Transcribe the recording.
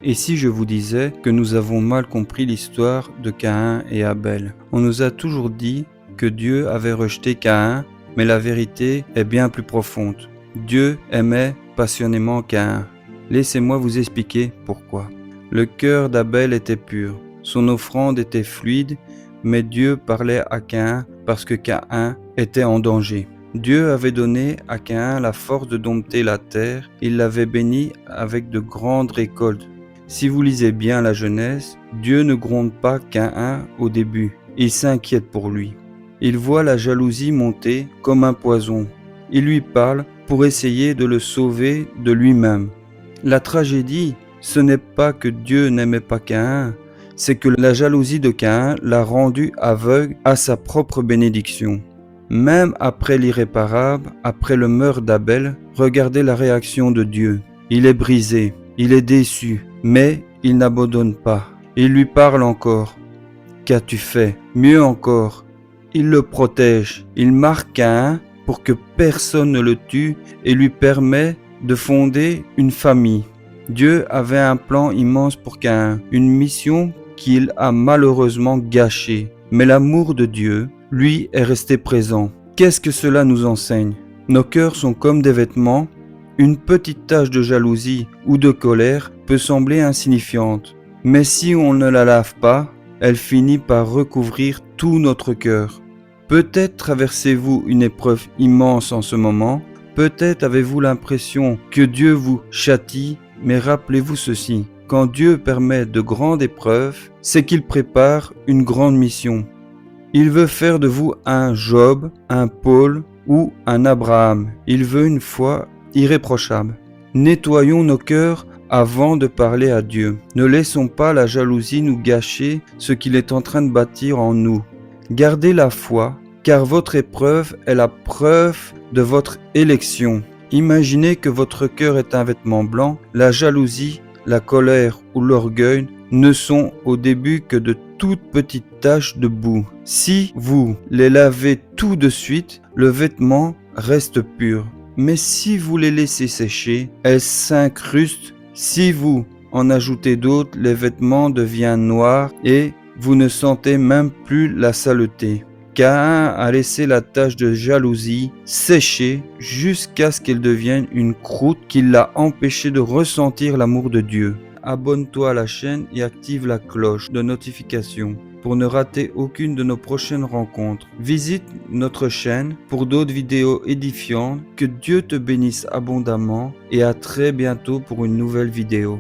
Et si je vous disais que nous avons mal compris l'histoire de Caïn et Abel? On nous a toujours dit que Dieu avait rejeté Caïn, mais la vérité est bien plus profonde. Dieu aimait passionnément Caïn. Laissez-moi vous expliquer pourquoi. Le cœur d'Abel était pur, son offrande était fluide, mais Dieu parlait à Caïn parce que Caïn était en danger. Dieu avait donné à Caïn la force de dompter la terre, il l'avait béni avec de grandes récoltes. Si vous lisez bien la Genèse, Dieu ne gronde pas Caïn au début, il s'inquiète pour lui. Il voit la jalousie monter comme un poison. Il lui parle pour essayer de le sauver de lui-même. La tragédie, ce n'est pas que Dieu n'aimait pas Caïn, c'est que la jalousie de Caïn l'a rendu aveugle à sa propre bénédiction. Même après l'irréparable, après le meurtre d'Abel, regardez la réaction de Dieu. Il est brisé, il est déçu, mais il n'abandonne pas. Il lui parle encore. Qu'as-tu fait? Mieux encore, il le protège. Il marque Caïn pour que personne ne le tue et lui permet de fonder une famille. Dieu avait un plan immense pour Caïn, une mission qu'il a malheureusement gâchée. Mais l'amour de Dieu, lui, est resté présent. Qu'est-ce que cela nous enseigne? Nos cœurs sont comme des vêtements. Une petite tache de jalousie ou de colère peut sembler insignifiante, mais si on ne la lave pas, elle finit par recouvrir tout notre cœur. Peut-être traversez-vous une épreuve immense en ce moment, peut-être avez-vous l'impression que Dieu vous châtie, mais rappelez-vous ceci, quand Dieu permet de grandes épreuves, c'est qu'il prépare une grande mission. Il veut faire de vous un Job, un Paul ou un Abraham. Il veut une foi irréprochable. Nettoyons nos cœurs avant de parler à Dieu. Ne laissons pas la jalousie nous gâcher ce qu'il est en train de bâtir en nous. Gardez la foi, car votre épreuve est la preuve de votre élection. Imaginez que votre cœur est un vêtement blanc, la jalousie, la colère ou l'orgueil ne sont au début que de toutes petites taches de boue. Si vous les lavez tout de suite, le vêtement reste pur. Mais si vous les laissez sécher, elles s'incrustent. Si vous en ajoutez d'autres, les vêtements deviennent noirs et vous ne sentez même plus la saleté. Caïn a laissé la tache de jalousie sécher jusqu'à ce qu'elle devienne une croûte qui l'a empêché de ressentir l'amour de Dieu. Abonne-toi à la chaîne et active la cloche de notification pour ne rater aucune de nos prochaines rencontres. Visite notre chaîne pour d'autres vidéos édifiantes. Que Dieu te bénisse abondamment et à très bientôt pour une nouvelle vidéo.